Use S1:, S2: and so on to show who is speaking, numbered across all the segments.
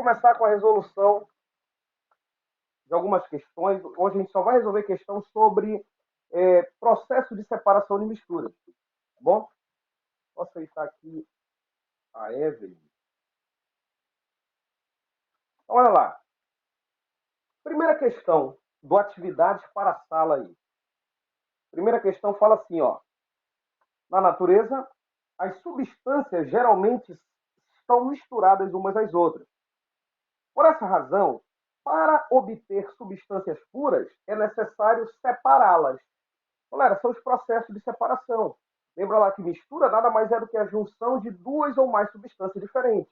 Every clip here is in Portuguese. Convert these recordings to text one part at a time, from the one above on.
S1: começar com a resolução de algumas questões. Hoje a gente só vai resolver questão sobre processo de separação de misturas. Tá bom? Posso aceitar aqui a Evelyn. Então, olha lá. Primeira questão do atividades para a sala aí. Primeira questão fala assim, ó. Na natureza, as substâncias geralmente estão misturadas umas às outras. Por essa razão, para obter substâncias puras, é necessário separá-las. Galera, são os processos de separação. Lembra lá que mistura nada mais é do que a junção de duas ou mais substâncias diferentes.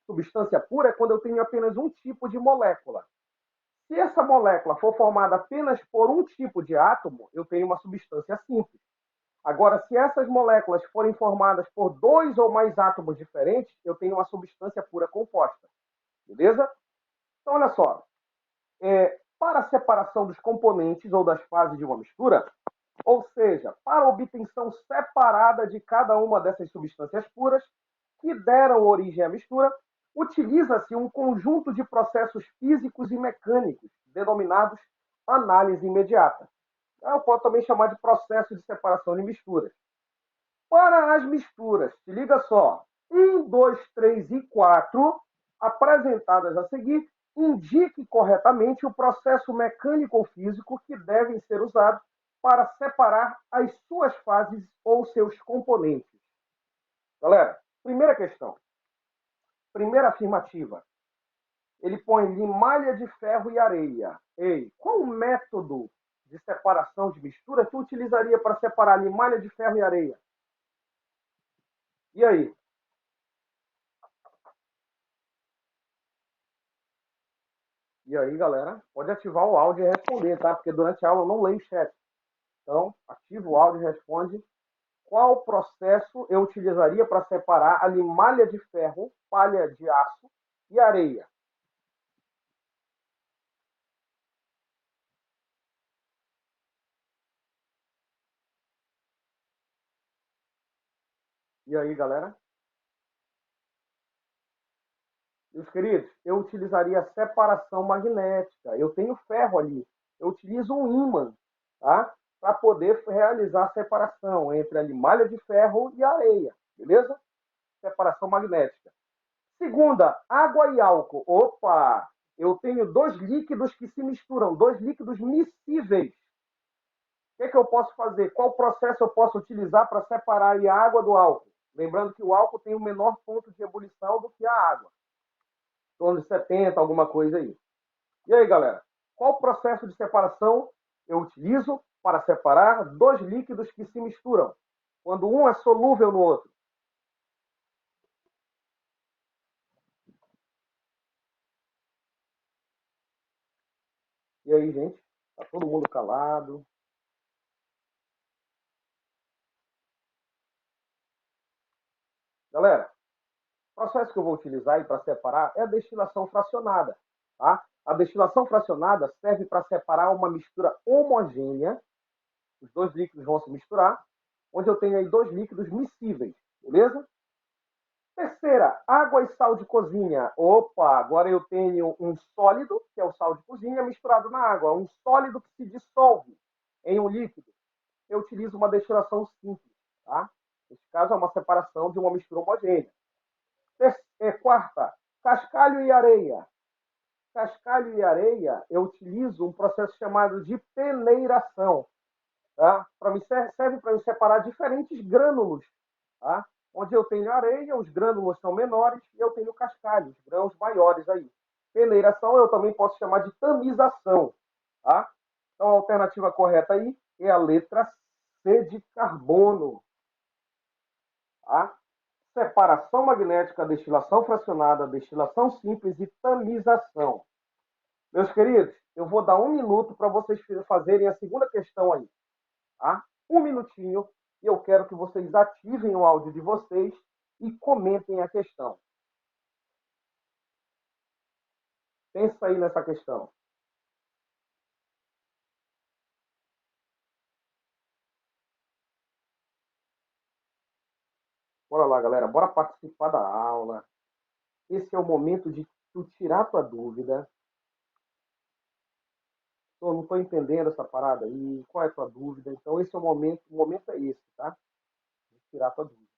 S1: Substância pura é quando eu tenho apenas um tipo de molécula. Se essa molécula for formada apenas por um tipo de átomo, eu tenho uma substância simples. Agora, se essas moléculas forem formadas por dois ou mais átomos diferentes, eu tenho uma substância pura composta. Beleza? Então, olha só. Para a separação dos componentes ou das fases de uma mistura, ou seja, para a obtenção separada de cada uma dessas substâncias puras que deram origem à mistura, utiliza-se um conjunto de processos físicos e mecânicos, denominados análise imediata. Eu posso também chamar de processo de separação de misturas. Para as misturas, se liga só, 1, 2, 3 e 4, apresentadas a seguir, indique corretamente o processo mecânico ou físico que devem ser usados para separar as suas fases ou seus componentes. Galera, primeira questão. Primeira afirmativa. Ele põe limalha de ferro e areia. Ei, qual o método de separação de mistura que utilizaria para separar limalha de ferro e areia? E aí? E aí, galera, pode ativar o áudio e responder, tá? Porque durante a aula eu não leio o chat. Então, ativa o áudio e responde. Qual processo eu utilizaria para separar a limalha de ferro, palha de aço e areia? E aí, galera? Meus queridos, eu utilizaria a separação magnética. Eu tenho ferro ali. Eu utilizo um ímã, tá? Para poder realizar a separação entre a limalha de ferro e a areia, beleza? Separação magnética. Segunda, água e álcool. Opa! Eu tenho dois líquidos que se misturam, dois líquidos miscíveis. O que eu posso fazer? Qual processo eu posso utilizar para separar a água do álcool? Lembrando que o álcool tem um menor ponto de ebulição do que a água. Em torno de 70, alguma coisa aí. E aí, galera? Qual processo de separação eu utilizo para separar dois líquidos que se misturam, quando um é solúvel no outro? E aí, gente? Tá todo mundo calado? Galera, o processo que eu vou utilizar para separar é a destilação fracionada. Tá? A destilação fracionada serve para separar uma mistura homogênea, os dois líquidos vão se misturar, onde eu tenho aí dois líquidos miscíveis, beleza? Terceira, água e sal de cozinha. Opa, agora eu tenho um sólido, que é o sal de cozinha, misturado na água. Um sólido que se dissolve em um líquido. Eu utilizo uma destilação simples, tá? Nesse caso, é uma separação de uma mistura homogênea. Quarta, cascalho e areia. Cascalho e areia, eu utilizo um processo chamado de peneiração. Tá? Serve para eu separar diferentes grânulos. Tá? Onde eu tenho areia, os grânulos são menores, e eu tenho cascalho, os grãos maiores aí. Peneiração eu também posso chamar de tamização. Tá? Então a alternativa correta aí é a letra C de carbono. Tá? Separação magnética, destilação fracionada, destilação simples e tamização. Meus queridos, eu vou dar 1 minuto para vocês fazerem a segunda questão aí. Tá? 1 minutinho e eu quero que vocês ativem o áudio de vocês e comentem a questão. Pensa aí nessa questão. Bora lá, galera. Bora participar da aula. Esse é o momento de tu tirar tua dúvida. Eu não estou entendendo essa parada aí, qual é a tua dúvida? Então esse é o momento é esse, tá? De tirar tua dúvida.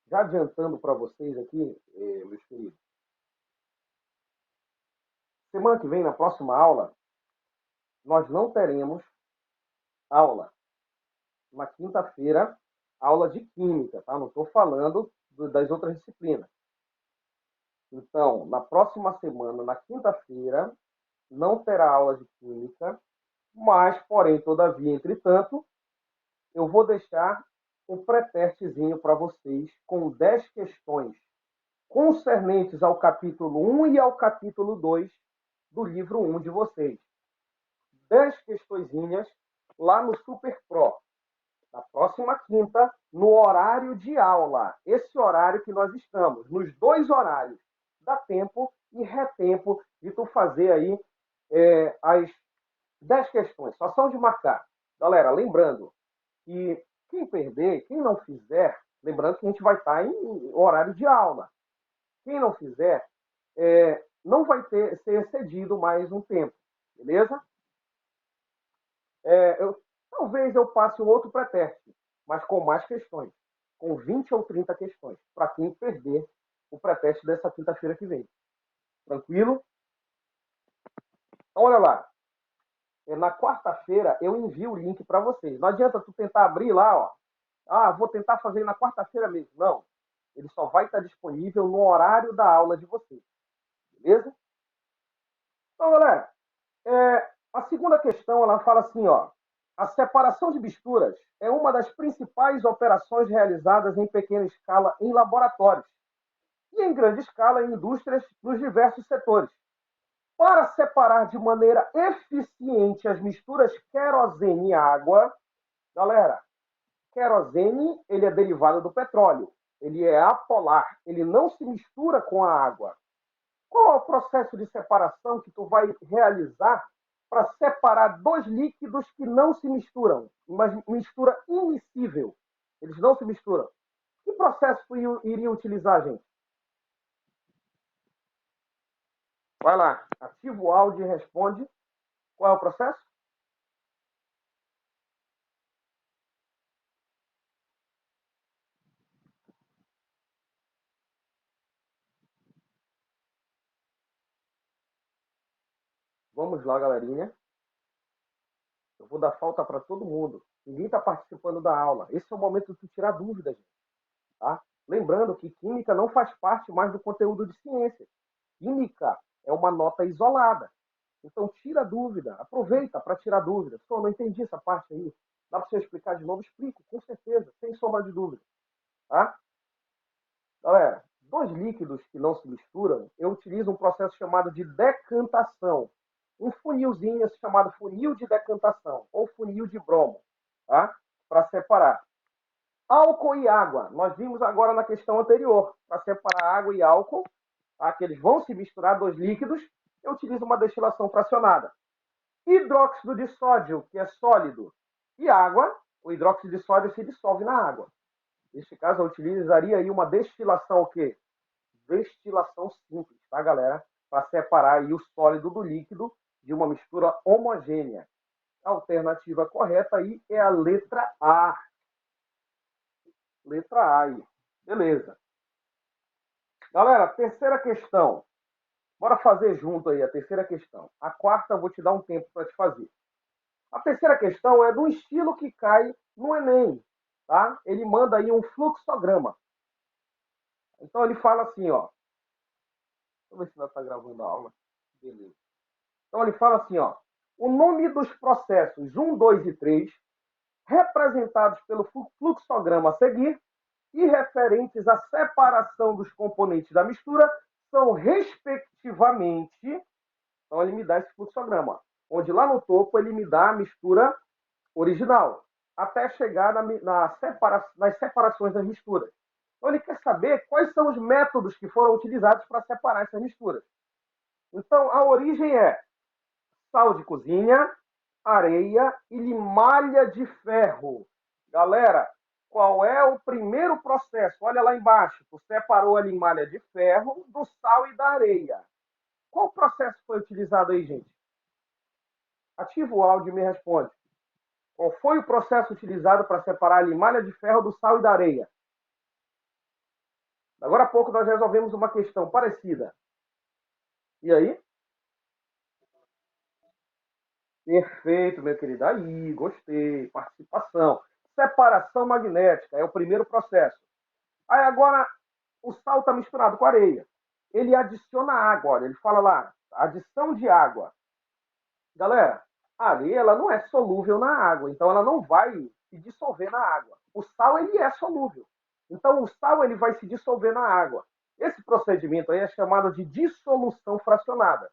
S1: Já adiantando para vocês aqui, meus queridos, semana que vem, na próxima aula, nós não teremos aula. Na quinta-feira, aula de química, tá? Não estou falando das outras disciplinas. Então, na próxima semana, na quinta-feira, não terá aula de química, mas, porém, todavia, entretanto, eu vou deixar um pré-testezinho para vocês com 10 questões concernentes ao capítulo 1 e ao capítulo 2 do livro 1 de vocês. 10 questõezinhas lá no Super Pro, na próxima quinta, no horário de aula. Esse horário que nós estamos, nos dois horários, dá tempo e retempo de tu fazer aí as 10 questões. Só são de marcar. Galera, lembrando que quem perder, quem não fizer, lembrando que a gente vai estar em horário de aula. Quem não fizer, não vai ser excedido mais um tempo, beleza? Talvez eu passe um outro pré-teste, mas com mais questões, com 20 ou 30 questões, para quem perder o pré-teste dessa quinta-feira que vem. Tranquilo? Então, olha lá. Na quarta-feira eu envio o link para vocês. Não adianta tu tentar abrir lá, ó. Ah, vou tentar fazer na quarta-feira mesmo. Não. Ele só vai estar disponível no horário da aula de vocês. Beleza? Então, galera, a segunda questão, ela fala assim, ó. A separação de misturas é uma das principais operações realizadas em pequena escala em laboratórios e em grande escala em indústrias nos diversos setores. Para separar de maneira eficiente as misturas querosene e água, galera, querosene ele é derivado do petróleo, ele é apolar, ele não se mistura com a água. Qual é o processo de separação que tu vai realizar para separar dois líquidos que não se misturam? Uma mistura immiscível. Eles não se misturam. Que processo tu iria utilizar, gente? Vai lá, ativa o áudio e responde. Qual é o processo? Vamos lá, galerinha. Eu vou dar falta para todo mundo. Ninguém está participando da aula. Esse é o momento de tu tirar dúvidas, gente, tá? Lembrando que química não faz parte mais do conteúdo de ciências. Química é uma nota isolada. Então, tira a dúvida. Aproveita para tirar dúvida. Só não entendi essa parte aí. Dá para você explicar de novo? Explico, com certeza, sem sombra de dúvida. Tá? Galera, dois líquidos que não se misturam, eu utilizo um processo chamado de decantação. Um funilzinho chamado funil de decantação, ou funil de bromo, tá? Para separar. Álcool e água. Nós vimos agora na questão anterior. Para separar água e álcool, tá? Que eles vão se misturar, dois líquidos, eu utilizo uma destilação fracionada. Hidróxido de sódio, que é sólido, e água, o hidróxido de sódio se dissolve na água. Neste caso, eu utilizaria aí uma destilação o quê? Destilação simples, tá, galera? Para separar aí o sólido do líquido de uma mistura homogênea. A alternativa correta aí é a letra A. Letra A aí. Beleza. Galera, terceira questão. Bora fazer junto aí a terceira questão. A quarta eu vou te dar um tempo para te fazer. A terceira questão é do estilo que cai no Enem, tá? Ele manda aí um fluxograma. Então ele fala assim, ó. Deixa eu ver se ela está gravando a aula. Beleza. Então ele fala assim, ó. O nome dos processos 1, 2 e 3, representados pelo fluxograma a seguir, e referentes à separação dos componentes da mistura, são respectivamente. Então ele me dá esse fluxograma, onde lá no topo ele me dá a mistura original, até chegar nas separações das misturas. Então ele quer saber quais são os métodos que foram utilizados para separar essas misturas. Então a origem é sal de cozinha, areia e limalha de ferro. Galera, Qual é o primeiro processo? Olha lá embaixo. Tu separou ali malha de ferro do sal e da areia. Qual processo foi utilizado aí, gente? Ativa o áudio e me responde. Qual foi o processo utilizado para separar ali malha de ferro do sal e da areia? Agora há pouco nós resolvemos uma questão parecida. E aí? Perfeito, meu querido. Aí, gostei. Participação. Separação magnética é o primeiro processo. Aí agora o sal está misturado com a areia. Ele adiciona água, olha, ele fala lá, adição de água. Galera, a areia ela não é solúvel na água, então ela não vai se dissolver na água. O sal ele é solúvel. Então o sal ele vai se dissolver na água. Esse procedimento aí é chamado de dissolução fracionada,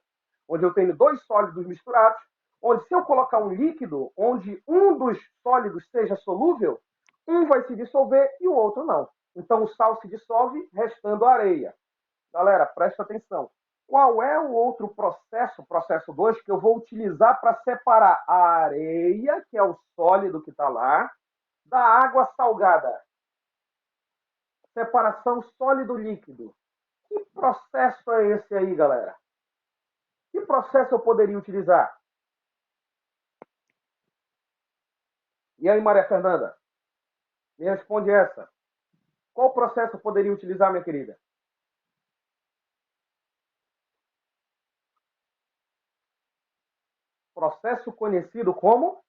S1: onde eu tenho dois sólidos misturados, onde se eu colocar um líquido onde um dos sólidos seja solúvel, um vai se dissolver e o outro não. Então o sal se dissolve, restando a areia. Galera, presta atenção. Qual é o outro processo, processo 2, que eu vou utilizar para separar a areia, que é o sólido que está lá, da água salgada? Separação sólido-líquido. Que processo é esse aí, galera? Que processo eu poderia utilizar? E aí, Maria Fernanda? Me responde essa. Qual processo eu poderia utilizar, minha querida? Processo conhecido como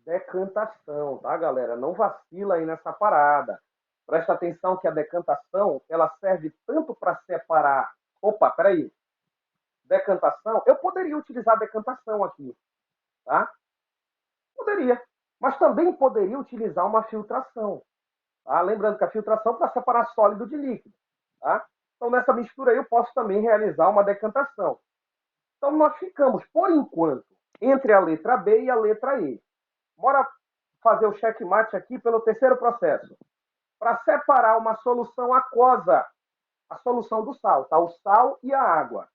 S1: decantação, tá, galera? Não vacila aí nessa parada. Presta atenção que a decantação, ela serve tanto para separar... Opa, peraí. Decantação, eu poderia utilizar a decantação aqui, tá? Poderia. Mas também poderia utilizar uma filtração, tá? Lembrando que a filtração é para separar sólido de líquido, tá? Então, nessa mistura aí, eu posso também realizar uma decantação. Então, nós ficamos, por enquanto, entre a letra B e a letra E. Bora fazer o checkmate aqui pelo terceiro processo. Para separar uma solução aquosa, a solução do sal, tá? O sal e a água.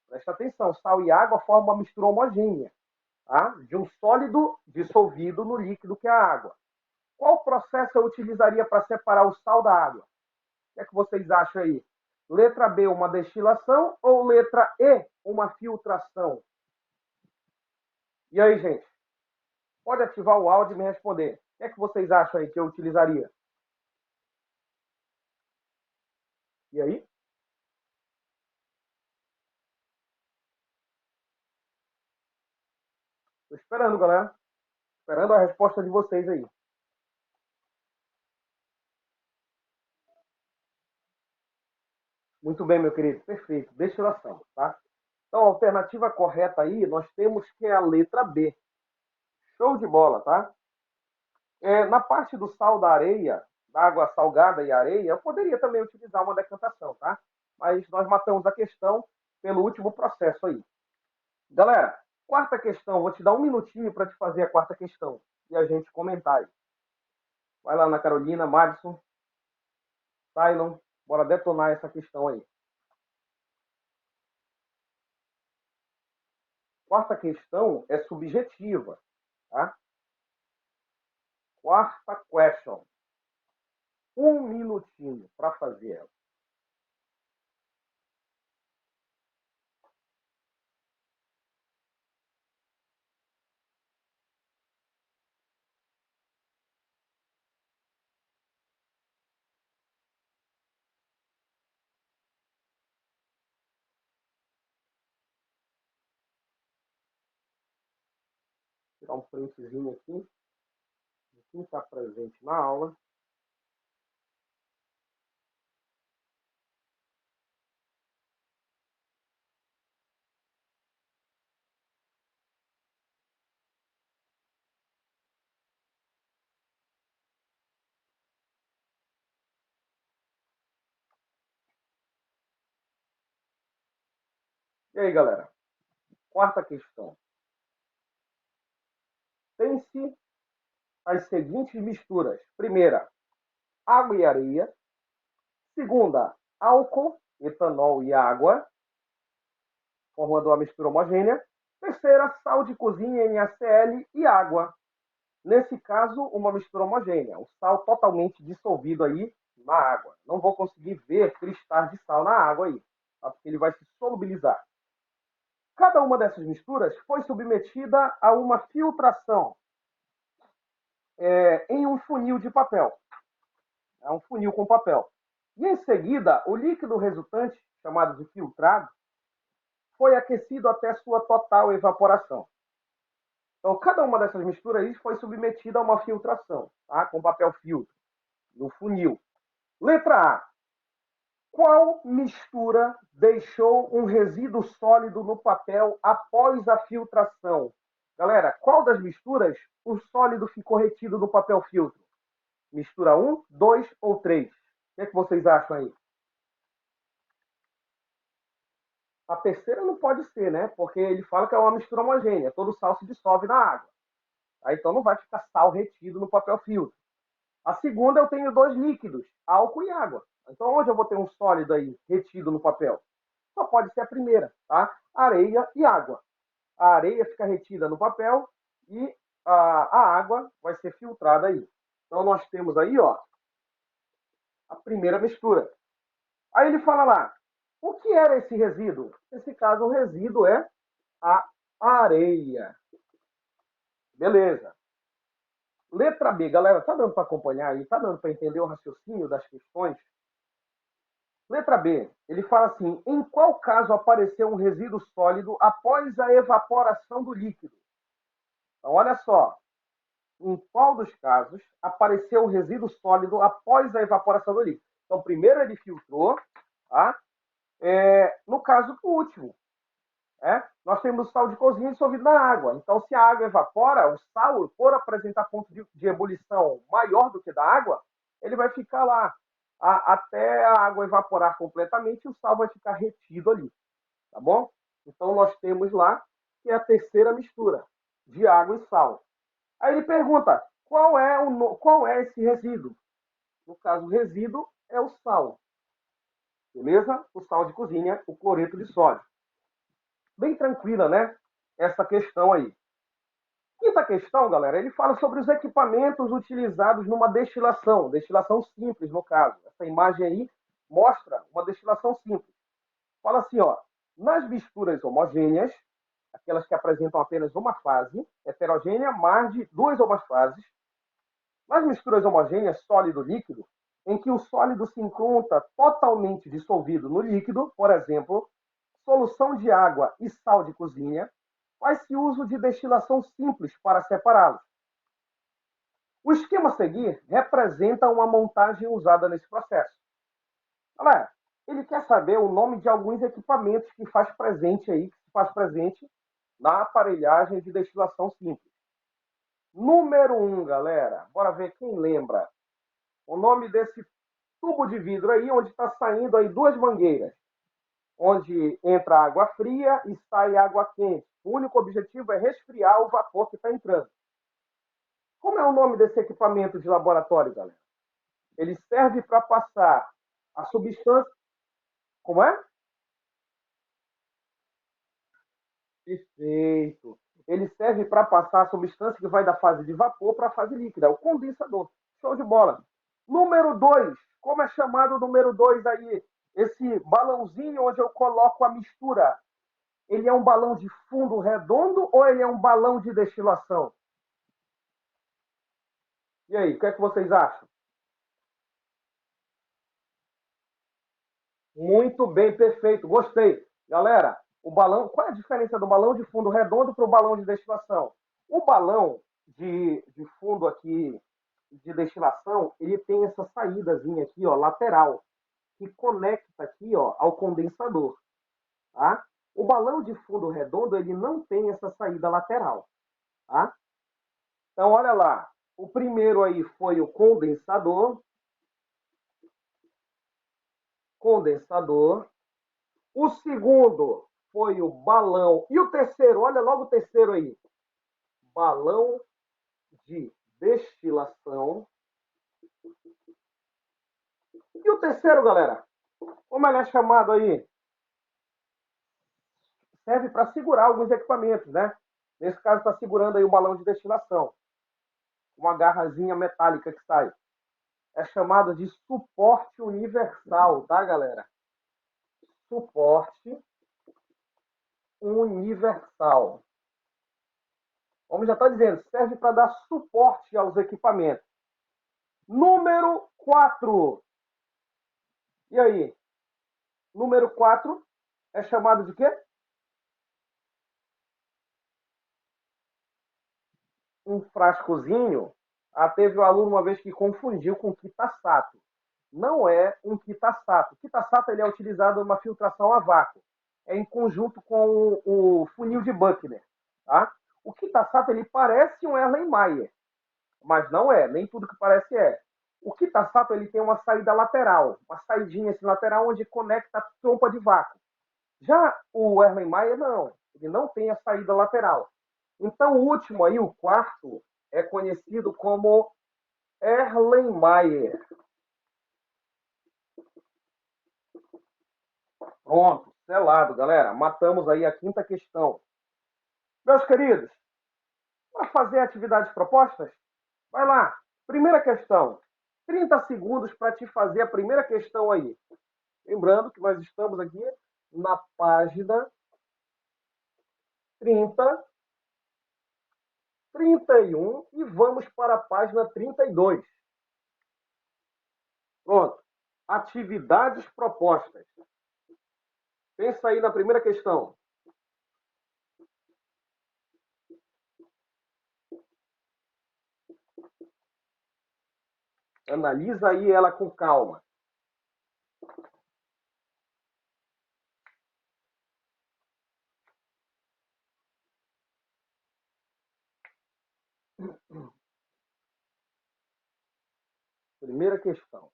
S1: Presta atenção, sal e água formam uma mistura homogênea, tá? De um sólido dissolvido no líquido que é a água. Qual processo eu utilizaria para separar o sal da água? O que é que vocês acham aí? Letra B, uma destilação ou letra E, uma filtração? E aí, gente? Pode ativar o áudio e me responder. O que é que vocês acham aí que eu utilizaria? E aí? Estou esperando, galera. Esperando a resposta de vocês aí. Muito bem, meu querido. Perfeito. Destilação, tá? Então, a alternativa correta aí, nós temos que é a letra B. Show de bola, tá? Na parte do sal da areia, da água salgada e areia, eu poderia também utilizar uma decantação, tá? Mas nós matamos a questão pelo último processo aí. Galera, quarta questão. Vou te dar um minutinho para te fazer a quarta questão e a gente comentar aí. Vai lá na Carolina, Madison, Tylon, bora detonar essa questão aí. Quarta questão é subjetiva, tá? Quarta question. Um minutinho para fazer ela. Tirar um printzinho aqui de quem está presente na aula. E aí, galera? Quarta questão. Pense as seguintes misturas. Primeira, água e areia. Segunda, álcool, etanol e água, formando uma mistura homogênea. Terceira, sal de cozinha, NaCl e água. Nesse caso, uma mistura homogênea, o sal totalmente dissolvido aí na água. Não vou conseguir ver cristais de sal na água aí, tá? Porque ele vai se solubilizar. Cada uma dessas misturas foi submetida a uma filtração em um funil de papel. É um funil com papel. E em seguida, o líquido resultante, chamado de filtrado, foi aquecido até sua total evaporação. Então, cada uma dessas misturas aí foi submetida a uma filtração, tá? Com papel filtro, no funil. Letra A. Qual mistura deixou um resíduo sólido no papel após a filtração? Galera, qual das misturas o sólido ficou retido no papel filtro? Mistura 1, 2 ou 3? O que vocês acham aí? A terceira não pode ser, né? Porque ele fala que é uma mistura homogênea. Todo sal se dissolve na água. Tá? Então não vai ficar sal retido no papel filtro. A segunda, eu tenho dois líquidos, álcool e água. Então onde eu vou ter um sólido aí retido no papel? Só pode ser a primeira, tá? Areia e água. A areia fica retida no papel e a água vai ser filtrada aí. Então nós temos aí, ó, a primeira mistura. Aí ele fala lá, o que era esse resíduo? Nesse caso, o resíduo é a areia. Beleza. Letra B, galera, tá dando para acompanhar aí? Tá dando para entender o raciocínio das questões? Letra B, ele fala assim, em qual caso apareceu um resíduo sólido após a evaporação do líquido? Então, olha só, em qual dos casos apareceu um resíduo sólido após a evaporação do líquido? Então, primeiro ele filtrou, tá? No caso do último, nós temos o sal de cozinha dissolvido na água. Então, se a água evapora, o sal, por apresentar ponto de ebulição maior do que da água, ele vai ficar lá até a água evaporar completamente e o sal vai ficar retido ali, tá bom? Então, nós temos lá que é a terceira mistura de água e sal. Aí ele pergunta, qual é esse resíduo? No caso, o resíduo é o sal, beleza? O sal de cozinha, o cloreto de sódio. Bem tranquila, né? Essa questão aí. Quinta questão, galera, ele fala sobre os equipamentos utilizados numa destilação simples, no caso. Essa imagem aí mostra uma destilação simples. Fala assim, ó, nas misturas homogêneas, aquelas que apresentam apenas uma fase, heterogênea, mais de duas ou mais fases, nas misturas homogêneas sólido-líquido, em que o sólido se encontra totalmente dissolvido no líquido, por exemplo, solução de água e sal de cozinha, faz-se uso de destilação simples para separá-los. O esquema a seguir representa uma montagem usada nesse processo. Olha, ele quer saber o nome de alguns equipamentos que faz presente na aparelhagem de destilação simples. Número 1, galera. Bora ver quem lembra. O nome desse tubo de vidro aí, onde está saindo aí duas mangueiras, onde entra água fria e sai água quente. O único objetivo é resfriar o vapor que está entrando. Como é o nome desse equipamento de laboratório, galera? Ele serve para passar a substância. Como é? Perfeito. Ele serve para passar a substância que vai da fase de vapor para a fase líquida, o condensador. Show de bola. Número 2. Como é chamado o número 2 aí? Esse balãozinho onde eu coloco a mistura. Ele é um balão de fundo redondo ou ele é um balão de destilação? E aí, o que é que vocês acham? Muito bem, perfeito, gostei. Galera, o balão, qual é a diferença do balão de fundo redondo para o balão de destilação? O balão de fundo aqui de destilação, ele tem essa saídazinha aqui, ó, lateral, que conecta aqui, ó, ao condensador, tá? O balão de fundo redondo, ele não tem essa saída lateral, tá? Então, olha lá, o primeiro aí foi o condensador. O segundo foi o balão. E o terceiro, olha logo o terceiro aí. Balão de destilação. E o terceiro, galera, como ele é chamado aí? Serve para segurar alguns equipamentos, né? Nesse caso, está segurando aí o balão de destilação. uma garrazinha metálica que sai. É chamado de suporte universal, tá, galera? Suporte universal. Como já está dizendo, serve para dar suporte aos equipamentos. Número 4. E aí? Número 4 é chamado de quê? Um frascozinho. Teve um aluno uma vez que confundiu com Kitasato. Não é um Kitasato. Kitasato ele é utilizado numa filtração a vácuo. É em conjunto com o funil de Buckner. Tá? O Kitasato ele parece um Erlenmeyer, mas não é. Nem tudo que parece é. O Kitasato ele tem uma saída lateral, uma saidinha assim, lateral onde conecta a trompa de vácuo. Já o Erlenmeyer não. Ele não tem a saída lateral. Então, o último aí, o quarto, é conhecido como Erlenmeyer. Pronto, selado, galera. Matamos aí a quinta questão. Meus queridos, para fazer atividades propostas, vai lá. Primeira questão. 30 segundos para te fazer a primeira questão aí. Lembrando que nós estamos aqui na página 30, 31 e vamos para a página 32. Pronto. Atividades propostas. Pensa aí na primeira questão. Analisa aí ela com calma. Primeira questão.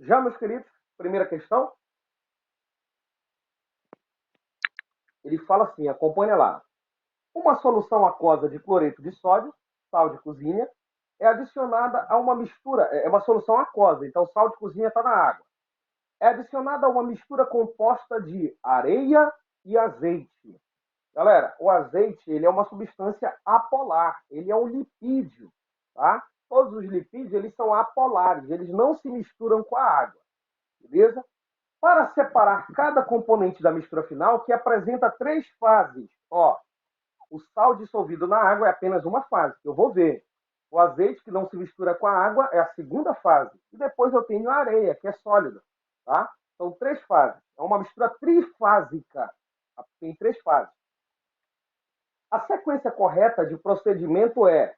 S1: Já, meus queridos, primeira questão. Ele fala assim, acompanha lá. Uma solução aquosa de cloreto de sódio, sal de cozinha, é adicionada a uma mistura, é uma solução aquosa, então sal de cozinha está na água. É adicionada a uma mistura composta de areia e azeite. Galera, o azeite ele é uma substância apolar, ele é um lipídio, tá? Todos os lipídios eles são apolares, eles não se misturam com a água, beleza? Para separar cada componente da mistura final, que apresenta três fases. Ó, o sal dissolvido na água é apenas uma fase, que eu vou ver. O azeite, que não se mistura com a água, é a segunda fase. E depois eu tenho a areia, que é sólida. Tá? São três fases. É uma mistura trifásica. Tem três fases. A sequência correta de procedimento é,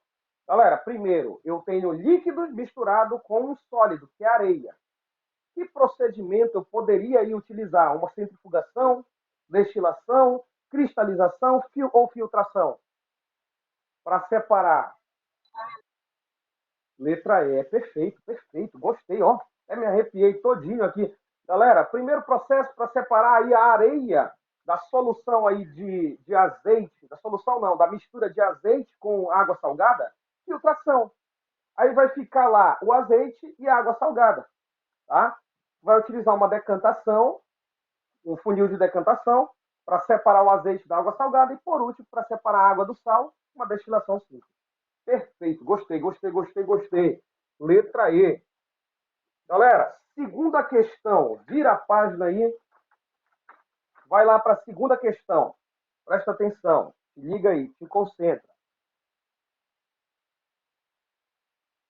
S1: galera, primeiro, eu tenho líquido misturado com um sólido, que é areia. Que procedimento eu poderia aí utilizar? Uma centrifugação, destilação, cristalização ou filtração? Para separar. Letra E, perfeito, perfeito, gostei, ó. Até me arrepiei todinho aqui. Galera, primeiro processo para separar aí a areia da solução aí de azeite, da solução não, da mistura de azeite com água salgada, filtração. Aí vai ficar lá o azeite e a água salgada, tá? Vai utilizar uma decantação, um funil de decantação, para separar o azeite da água salgada e, por último, para separar a água do sal, uma destilação simples. Perfeito, gostei, gostei, gostei, gostei. Letra E. Galera, segunda questão. Vira a página aí. Vai lá para a segunda questão. Presta atenção. Se liga aí, se concentra.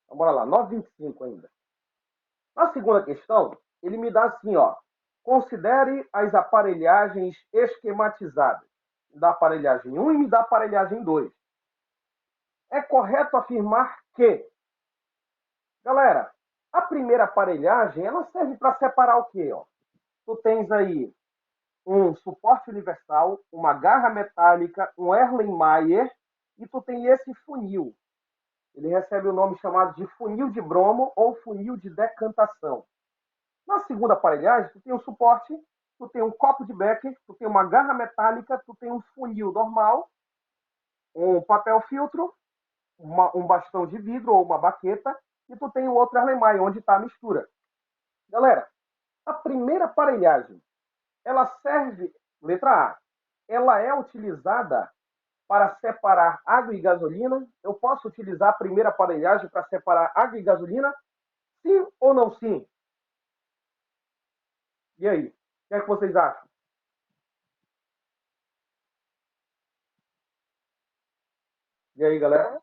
S1: Então, bora lá, 9h25 ainda. Na segunda questão, ele me dá assim, ó. Considere as aparelhagens esquematizadas. Me dá aparelhagem 1 e me dá aparelhagem 2. É correto afirmar que, galera, a primeira aparelhagem, ela serve para separar o quê? Ó? Tu tens aí um suporte universal, uma garra metálica, um Erlenmeyer, e tu tem esse funil. Ele recebe o nome chamado de funil de bromo ou funil de decantação. Na segunda aparelhagem, tu tem um suporte, tu tem um copo de Becker, tu tem uma garra metálica, tu tem um funil normal, um papel filtro, um bastão de vidro ou uma baqueta, e tu tem o outro Erlenmeyer, onde está a mistura. Galera, a primeira aparelhagem, ela serve, letra A, ela é utilizada para separar água e gasolina. Eu posso utilizar a primeira aparelhagem para separar água e gasolina? Sim ou não sim? E aí? O que é que vocês acham? E aí, galera?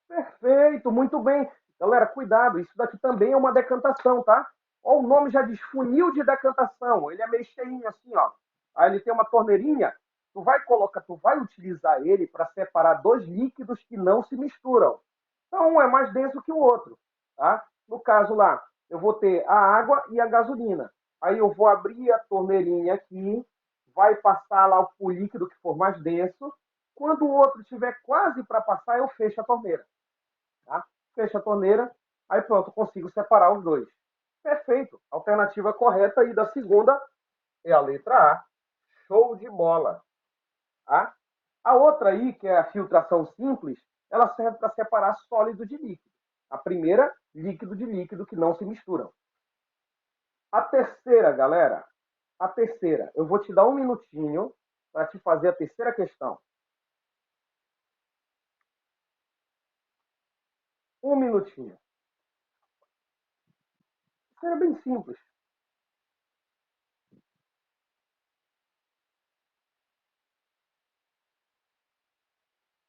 S1: Perfeito, muito bem. Galera, cuidado, isso daqui também é uma decantação, tá? Ó, o nome já diz funil de decantação. Ele é meio cheinho assim, ó. Aí ele tem uma torneirinha. Tu vai utilizar ele para separar dois líquidos que não se misturam. Então, um é mais denso que o outro, tá? No caso lá, eu vou ter a água e a gasolina. Aí eu vou abrir a torneirinha aqui, vai passar lá o líquido que for mais denso. Quando o outro estiver quase para passar, eu fecho a torneira. Tá? Fecho a torneira, aí pronto, consigo separar os dois. Perfeito. Alternativa correta aí da segunda é a letra A. Show de bola. Tá? A outra aí, que é a filtração simples, ela serve para separar sólido de líquido. A primeira, líquido de líquido que não se misturam. A terceira, galera, a terceira, eu vou te dar um minutinho para te fazer a terceira questão. Um minutinho. Isso é bem simples.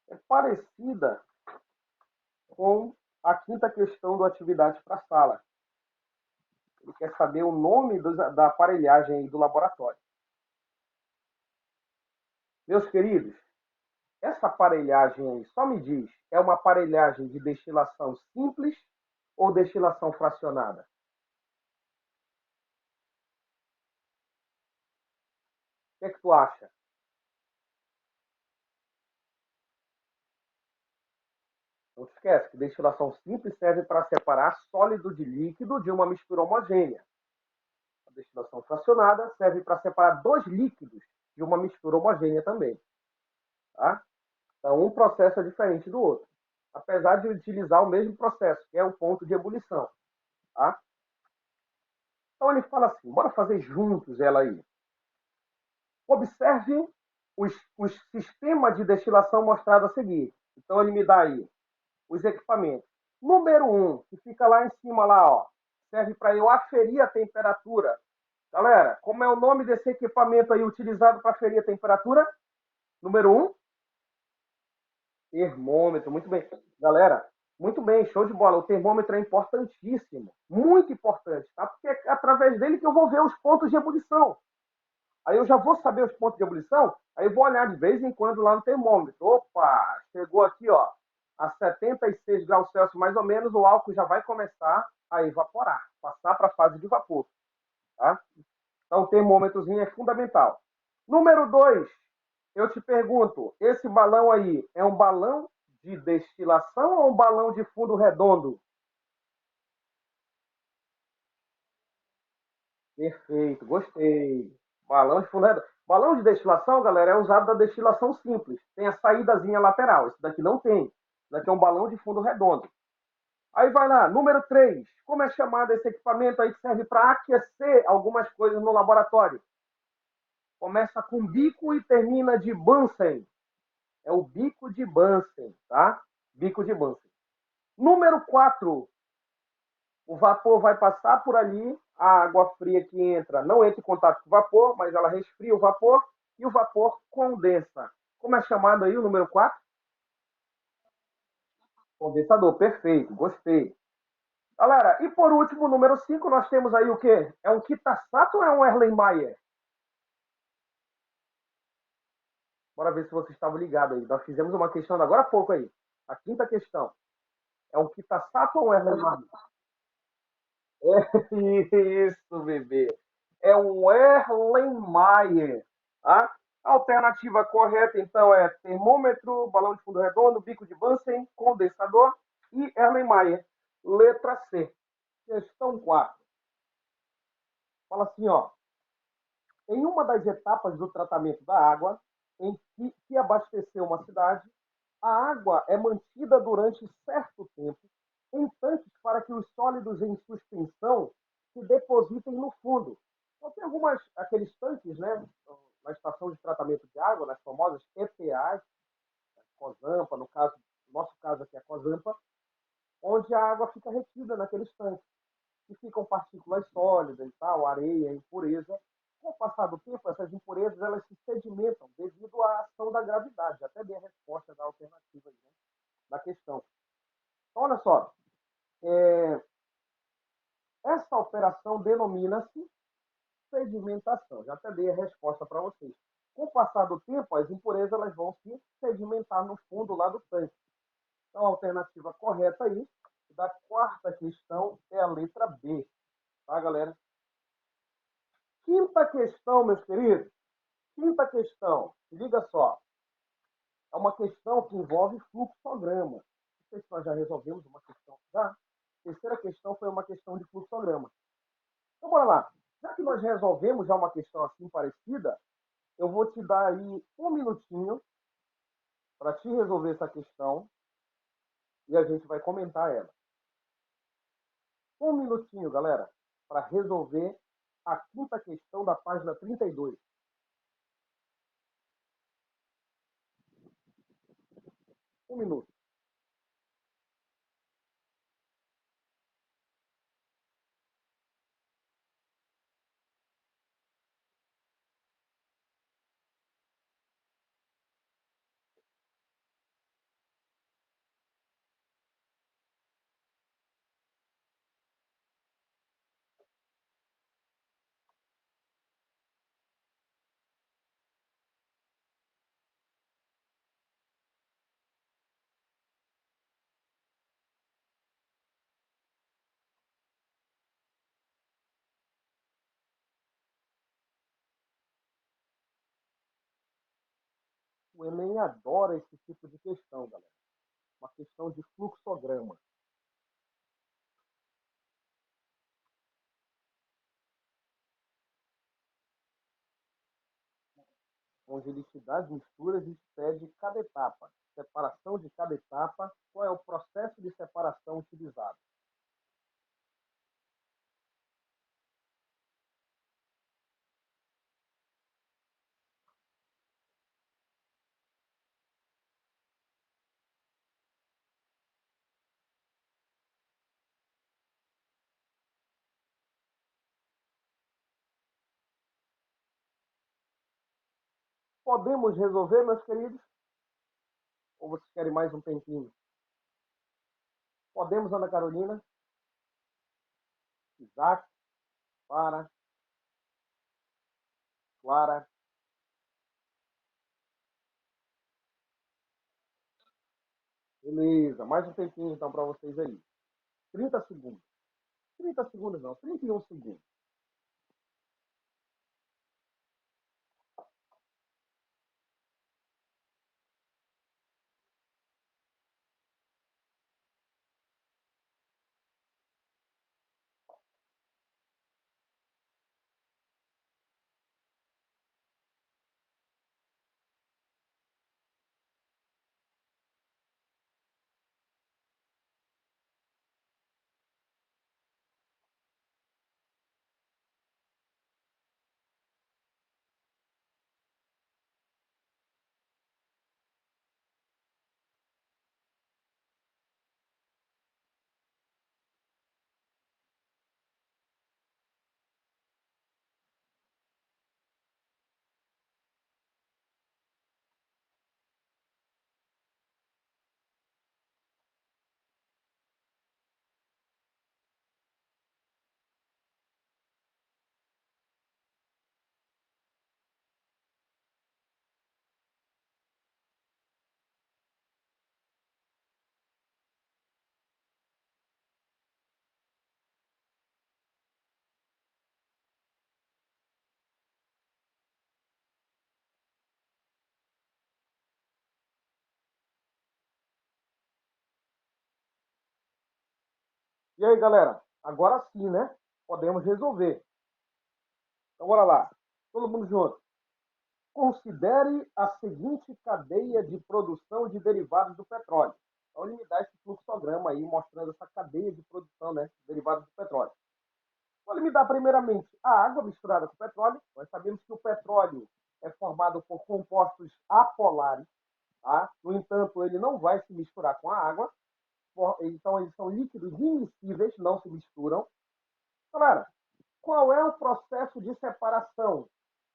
S1: É parecida com a quinta questão do atividade para a sala. Ele quer saber o nome da aparelhagem do laboratório. Meus queridos, essa aparelhagem aí, só me diz, é uma aparelhagem de destilação simples ou destilação fracionada? O que é que tu acha? Não te esquece que destilação simples serve para separar sólido de líquido de uma mistura homogênea. A destilação fracionada serve para separar dois líquidos de uma mistura homogênea também. Tá? Então, um processo é diferente do outro, apesar de utilizar o mesmo processo, que é o ponto de ebulição. Tá? Então, ele fala assim: bora fazer juntos ela aí. Observe os sistemas de destilação mostrado a seguir. Então, ele me dá aí os equipamentos. Número um, que fica lá em cima, lá, ó, serve para eu aferir a temperatura. Galera, como é o nome desse equipamento aí utilizado para aferir a temperatura? Número um, termômetro. Muito bem. Galera, muito bem, show de bola. O termômetro é importantíssimo, muito importante, tá? Porque é através dele que eu vou ver os pontos de ebulição. Aí eu já vou saber os pontos de ebulição, aí eu vou olhar de vez em quando lá no termômetro. Opa, chegou aqui, ó, a 76 graus Celsius mais ou menos, o álcool já vai começar a evaporar, passar para a fase de vapor. Tá? Então o termômetrozinho é fundamental. Número 2, eu te pergunto, esse balão aí é um balão de destilação ou um balão de fundo redondo? Perfeito, gostei. Balão de fundo redondo. Balão de destilação, galera, é usado da destilação simples. Tem a saídazinha lateral. Esse daqui não tem. Esse daqui é um balão de fundo redondo. Aí vai lá, número 3. Como é chamado esse equipamento aí que serve para aquecer algumas coisas no laboratório? Começa com bico e termina de Bunsen. É o bico de Bunsen, tá? Bico de Bunsen. Número 4. O vapor vai passar por ali, a água fria que entra não entra em contato com o vapor, mas ela resfria o vapor e o vapor condensa. Como é chamado aí o número 4? Condensador, perfeito, gostei. Galera, e por último, o número 5, nós temos aí o quê? É um Kitasato ou é um Erlenmeyer? Bora ver se vocês estavam ligados aí. Nós fizemos uma questão agora há pouco aí. A quinta questão. É um Kitasato ou um Erlenmeyer? É isso, bebê. É um Erlenmeyer. Tá? A alternativa correta, então, é termômetro, balão de fundo redondo, bico de Bunsen, condensador. E Erlenmeyer, letra C. Questão 4. Fala assim, ó. Em uma das etapas do tratamento da água, em que abasteceu uma cidade, a água é mantida durante certo tempo em tanques para que os sólidos em suspensão se depositem no fundo. Então, tem algumas, aqueles tanques, né, na estação de tratamento de água, nas famosas EPAs, COSAMPA, no nosso caso aqui é a COSAMPA, onde a água fica retida naqueles tanques, que ficam partículas sólidas e tal, areia, impureza. Com o passar do tempo, essas impurezas elas se sedimentam devido à ação da gravidade. Até dei a resposta da alternativa aí, né, da questão. Então, olha só, é, essa operação denomina-se sedimentação. Já até dei a resposta para vocês. Com o passar do tempo, as impurezas elas vão se sedimentar no fundo lá do tanque. Então, a alternativa correta aí, da quarta questão, é a letra B. Tá, galera? Quinta questão, meus queridos. Quinta questão. Liga só. É uma questão que envolve fluxograma. Não sei se nós já resolvemos uma questão. Já? A terceira questão foi uma questão de fluxograma. Então, bora lá. Já que nós resolvemos já uma questão assim parecida, eu vou te dar aí um minutinho para te resolver essa questão e a gente vai comentar ela. Um minutinho, galera, para resolver a quinta questão da página 32. Um minuto. O Enem adora esse tipo de questão, galera. Uma questão de fluxograma, onde ele te dá as misturas e te pede cada etapa, separação de cada etapa, qual é o processo de separação utilizado. Podemos resolver, meus queridos? Ou vocês querem mais um tempinho? Podemos, Ana Carolina? Isaac? Clara? Clara? Beleza, mais um tempinho então para vocês aí. 30 segundos. 30 segundos não, 31 segundos. E aí, galera? Agora sim, né? Podemos resolver. Então, bora lá. Todo mundo junto. Considere a seguinte cadeia de produção de derivados do petróleo. Então, ele me dá esse fluxograma aí, mostrando essa cadeia de produção, né? De derivados do petróleo. Então, ele me dá, primeiramente, a água misturada com o petróleo. Nós sabemos que o petróleo é formado por compostos apolares, tá? No entanto, ele não vai se misturar com a água. Então, eles são líquidos immiscíveis, não se misturam. Galera, qual é o processo de separação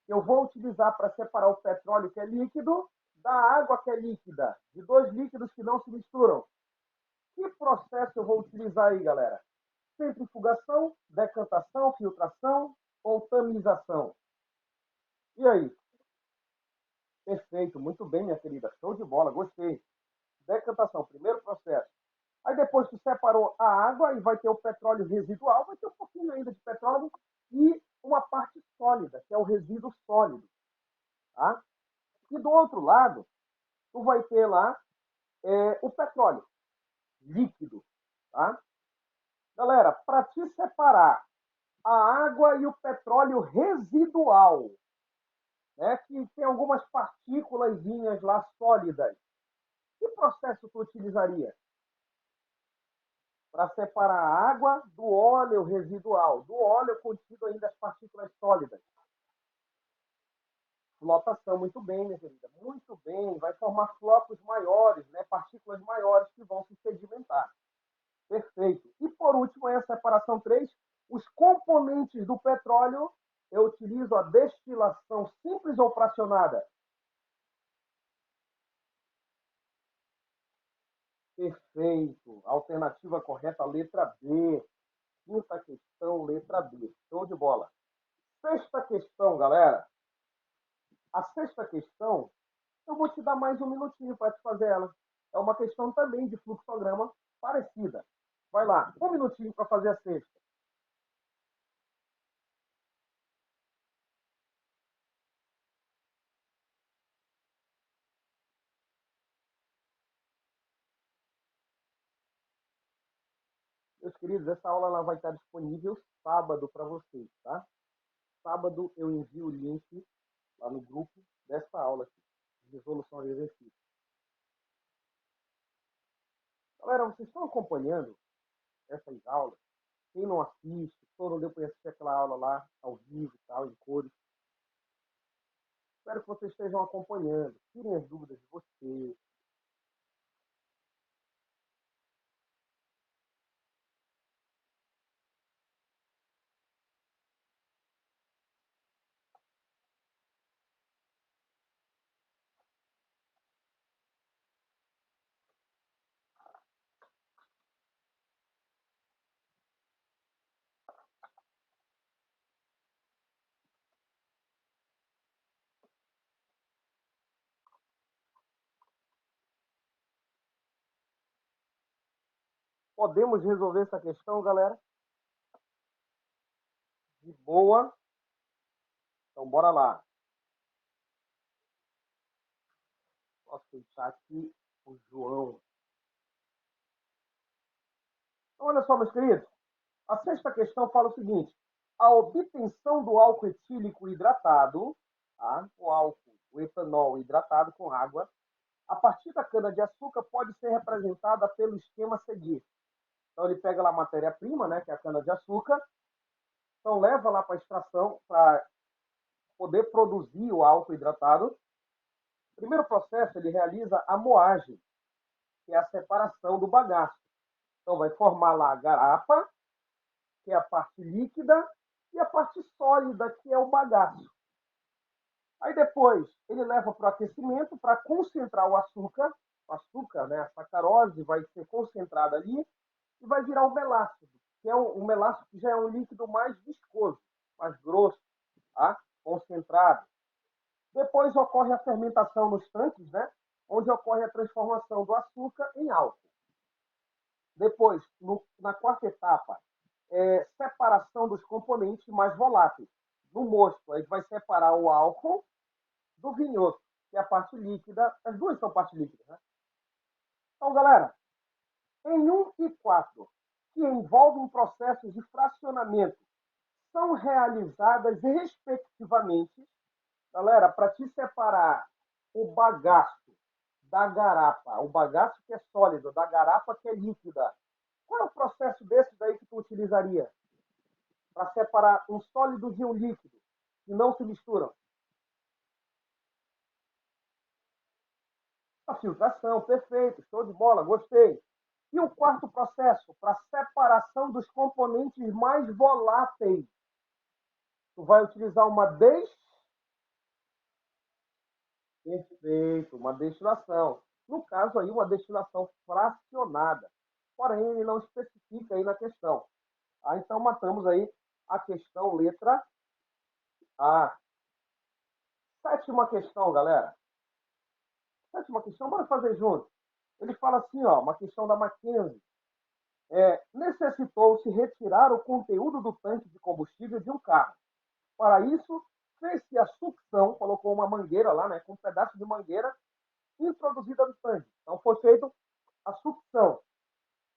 S1: que eu vou utilizar para separar o petróleo que é líquido da água que é líquida, de dois líquidos que não se misturam? Que processo eu vou utilizar aí, galera? Centrifugação, decantação, filtração ou tamização? E aí? Perfeito, muito bem, minha querida. Show de bola, gostei. Decantação, primeiro processo. Aí depois que separou a água e vai ter o petróleo residual, vai ter um pouquinho ainda de petróleo e uma parte sólida, que é o resíduo sólido. Tá? E do outro lado, tu vai ter lá o petróleo líquido. Tá? Galera, para te separar a água e o petróleo residual, né, que tem algumas partículas lá sólidas, que processo tu utilizaria? Para separar a água do óleo residual, do óleo contido ainda as partículas sólidas. Flotação, muito bem, minha querida, muito bem. Vai formar flocos maiores, né? Partículas maiores que vão se sedimentar. Perfeito. E por último, a separação 3, os componentes do petróleo, eu utilizo a destilação simples ou fracionada? Perfeito. Alternativa correta, letra B. Quinta questão, letra B. Show de bola. Sexta questão, galera. A sexta questão, eu vou te dar mais um minutinho para te fazer ela. É uma questão também de fluxograma parecida. Vai lá, um minutinho para fazer a sexta. Meus queridos, essa aula ela vai estar disponível sábado para vocês, tá? Sábado eu envio o link lá no grupo dessa aula aqui, de resolução de exercício. Galera, vocês estão acompanhando essas aulas? Quem não assiste, quem não deu para assistir aquela aula lá, ao vivo e tal, em cores, espero que vocês estejam acompanhando. Tirem as dúvidas de vocês. Podemos resolver essa questão, galera? De boa. Então, bora lá. Posso deixar aqui o João. Então, olha só, meus queridos. A sexta questão fala o seguinte: a obtenção do álcool etílico hidratado, tá? O álcool, o etanol hidratado com água, a partir da cana-de-açúcar pode ser representada pelo esquema seguinte. Então, ele pega lá a matéria-prima, né, que é a cana-de-açúcar, então leva lá para a extração, para poder produzir o álcool hidratado. O primeiro processo, ele realiza a moagem, que é a separação do bagaço. Então, vai formar lá a garapa, que é a parte líquida, e a parte sólida, que é o bagaço. Aí depois ele leva para o aquecimento para concentrar o açúcar, né, a sacarose vai ser concentrada ali e vai virar o melácido, que é um melácido que já é um líquido mais viscoso, mais grosso, tá? Concentrado. Depois ocorre a fermentação nos tanques, né, onde ocorre a transformação do açúcar em álcool. Depois, na quarta etapa, separação dos componentes mais voláteis. No mosto, a gente vai separar o álcool do vinhoto, que é a parte líquida. As duas são parte líquida, né? Então, galera, em 1 e 4, que envolvem processos de fracionamento são realizadas respectivamente, galera, para te separar o bagaço da garapa, o bagaço que é sólido, da garapa que é líquida. Qual é o processo desse daí que tu utilizaria para separar um sólido de um líquido que não se misturam? A filtração, perfeito, show de bola, gostei. E o quarto processo, para separação dos componentes mais voláteis, tu vai utilizar uma perfeito, uma destilação. No caso aí, uma destilação fracionada. Porém, ele não especifica aí na questão. Então, matamos aí a questão letra A. Sétima questão, galera. Sétima questão, bora fazer junto. Ele fala assim, ó, uma questão da Mackenzie. Necessitou-se retirar o conteúdo do tanque de combustível de um carro. Para isso, fez-se a sucção, colocou uma mangueira lá, né, com um pedaço de mangueira introduzida no tanque. Então, foi feita a sucção,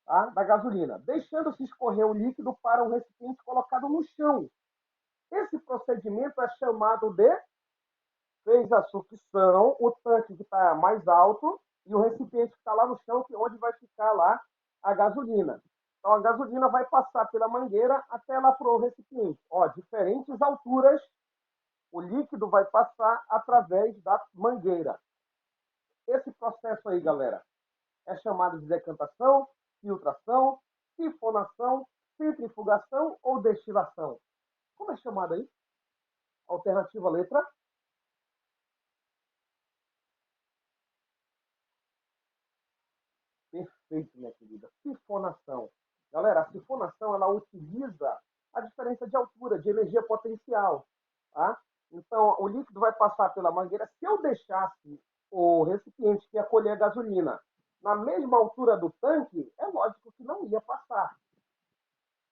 S1: tá, da gasolina, deixando-se escorrer o líquido para um recipiente colocado no chão. Esse procedimento é chamado de fez a sucção, o tanque que está mais alto e o recipiente que está lá no chão, que é onde vai ficar lá a gasolina. Então a gasolina vai passar pela mangueira até lá para o recipiente. Ó, diferentes alturas, o líquido vai passar através da mangueira. Esse processo aí, galera, é chamado de decantação, filtração, sifonação, centrifugação ou destilação. Como é chamado aí? Alternativa letra. Perfeito, minha querida. Sifonação. Galera, a sifonação ela utiliza a diferença de altura, de energia potencial. Tá? Então, o líquido vai passar pela mangueira. Se eu deixasse o recipiente que ia colher a gasolina na mesma altura do tanque, é lógico que não ia passar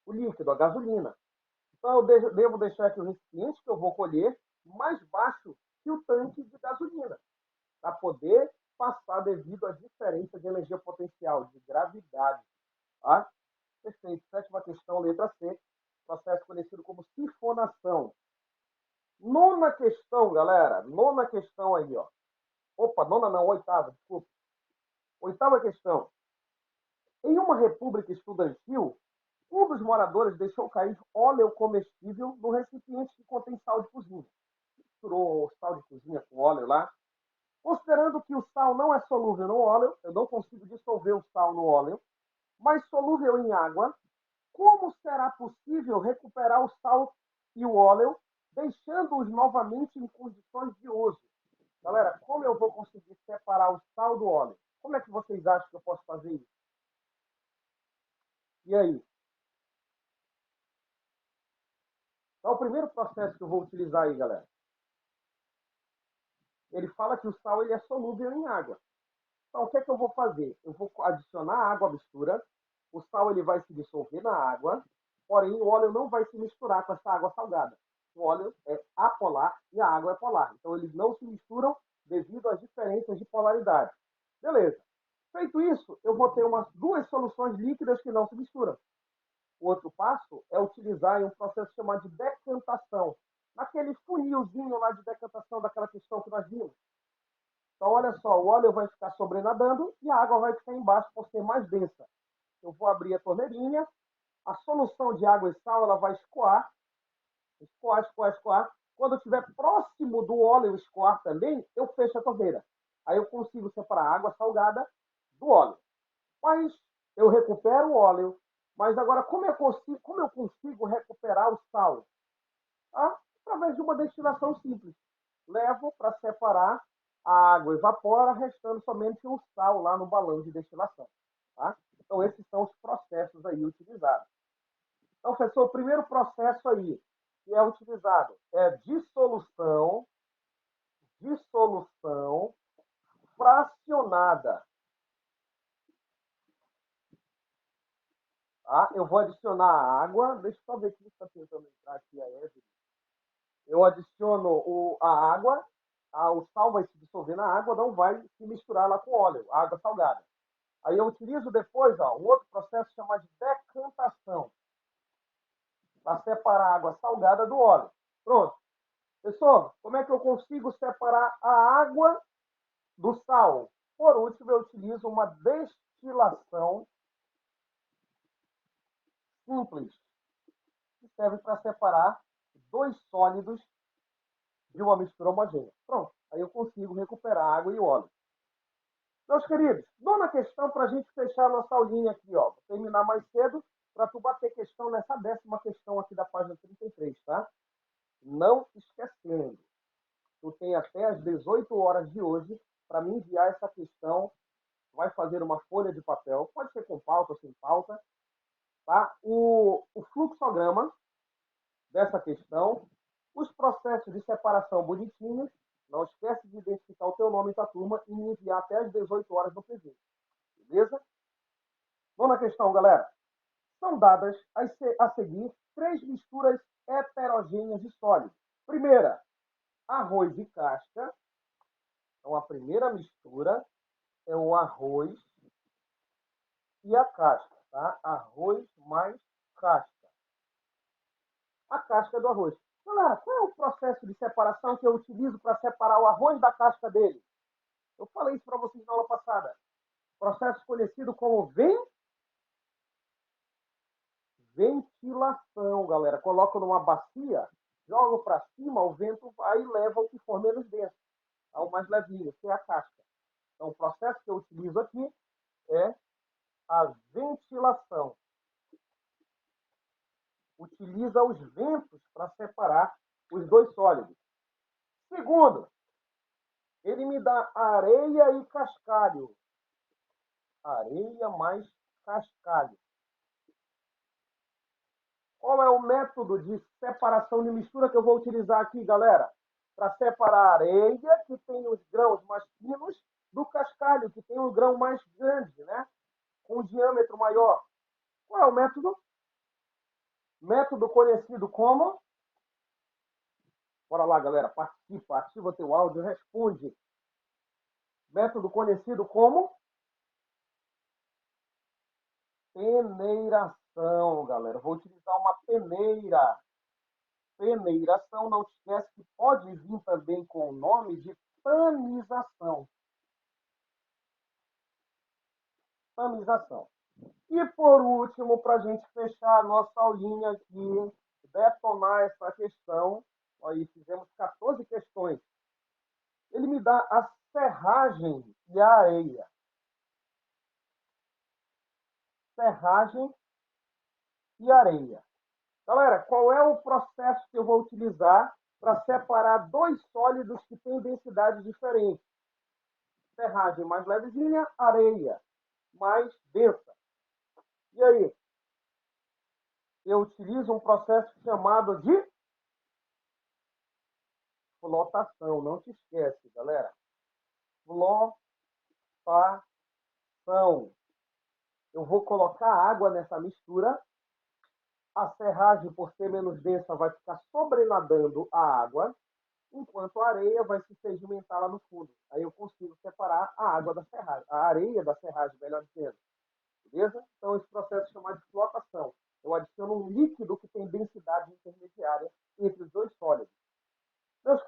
S1: o líquido, a gasolina. Então, eu devo deixar aqui o recipiente que eu vou colher mais baixo que o tanque de gasolina, para poder passar devido à diferença de energia potencial, de gravidade. Tá? Perfeito. Sétima questão, letra C, processo conhecido como sifonação. Nona questão, galera. Nona questão aí, ó. Opa, nona não, oitava, desculpa. Oitava questão. Em uma república estudantil, um dos moradores deixou cair óleo comestível no recipiente que contém sal de cozinha. Misturou sal de cozinha com óleo lá. Considerando que o sal não é solúvel no óleo, eu não consigo dissolver o sal no óleo, mas solúvel em água, como será possível recuperar o sal e o óleo, deixando-os novamente em condições de uso? Galera, como eu vou conseguir separar o sal do óleo? Como é que vocês acham que eu posso fazer isso? E aí? Então, o primeiro processo que eu vou utilizar aí, galera, ele fala que o sal ele é solúvel em água. Então, o que é que eu vou fazer? Eu vou adicionar água à mistura, o sal ele vai se dissolver na água, porém o óleo não vai se misturar com essa água salgada. O óleo é apolar e a água é polar. Então, eles não se misturam devido às diferenças de polaridade. Beleza. Feito isso, eu vou ter umas duas soluções líquidas que não se misturam. O outro passo é utilizar um processo chamado de decantação. Naquele funilzinho lá de decantação daquela questão que nós vimos. Então, olha só, o óleo vai ficar sobrenadando e a água vai ficar embaixo por ser mais densa. Eu vou abrir a torneirinha, a solução de água e sal ela vai escoar, escoar, escoar, escoar. Quando estiver próximo do óleo escoar também, eu fecho a torneira. Aí eu consigo separar a água salgada do óleo. Mas eu recupero o óleo. Mas agora, como eu consigo recuperar o sal? Ah, através de uma destilação simples. Levo para separar, a água evapora, restando somente o sal lá no balão de destilação. Tá? Então, esses são os processos aí utilizados. Então, professor, o primeiro processo aí que é utilizado é dissolução fracionada. Tá? Eu vou adicionar a água. Deixa eu só ver se está tentando entrar aqui a Evelyn. Eu adiciono a água, o sal vai se dissolver na água, não vai se misturar lá com óleo, a água salgada. Aí eu utilizo depois um outro processo chamado de decantação, para separar a água salgada do óleo. Pronto. Pessoal, como é que eu consigo separar a água do sal? Por último, eu utilizo uma destilação simples, que serve para separar dois sólidos de uma mistura homogênea. Pronto. Aí eu consigo recuperar a água e o óleo. Meus queridos, nona questão para a gente fechar a nossa aulinha aqui, ó. Vou terminar mais cedo para tu bater questão nessa 10ª questão aqui da página 33, tá? Não esquecendo, tu tem até as 18 horas de hoje para me enviar essa questão. Vai fazer uma folha de papel, pode ser com pauta ou sem pauta, tá? O fluxograma dessa questão, os processos de separação bonitinhos. Não esquece de identificar o teu nome e tua turma e me enviar até as 18 horas no presente. Beleza? Vamos na questão, galera. São dadas a seguir 3 misturas heterogêneas de sólidos. Primeira, arroz e casca. Então, a primeira mistura é o arroz e a casca, tá? Arroz mais casca. A casca do arroz. Galera, qual é o processo de separação que eu utilizo para separar o arroz da casca dele? Eu falei isso para vocês na aula passada. Processo conhecido como ventilação, galera. Coloco numa bacia, jogo para cima, o vento vai e leva o que for menos denso, ao mais levinho, que é a casca. Então, o processo que eu utilizo aqui é a ventilação. Utiliza os ventos para separar os dois sólidos. Segundo, ele me dá areia e cascalho. Areia mais cascalho. Qual é o método de separação de mistura que eu vou utilizar aqui, galera? Para separar a areia, que tem os grãos mais finos, do cascalho, que tem um grão mais grande, né? Com um diâmetro maior. Qual é o método? Método conhecido como... Bora lá, galera. Participa, ativa teu áudio, responde. Método conhecido como... peneiração, galera. Vou utilizar uma peneira. Peneiração, não te esquece que pode vir também com o nome de tamização. Tamização. E por último, para a gente fechar a nossa aulinha aqui, detonar essa questão, aí fizemos 14 questões. Ele me dá a serragem e a areia. Serragem e areia. Galera, qual é o processo que eu vou utilizar para separar dois sólidos que têm densidade diferente? Serragem mais levezinha, areia mais densa. E aí? Eu utilizo um processo chamado de flotação. Não te esquece, galera. Flotação. Eu vou colocar água nessa mistura. A serragem, por ser menos densa, vai ficar sobrenadando a água, enquanto a areia vai se sedimentar lá no fundo. Aí eu consigo separar a água da serragem, a areia da serragem, melhor dizendo. Beleza? Então, esse processo é chamado de flotação. Eu adiciono um líquido que tem densidade intermediária entre os dois sólidos.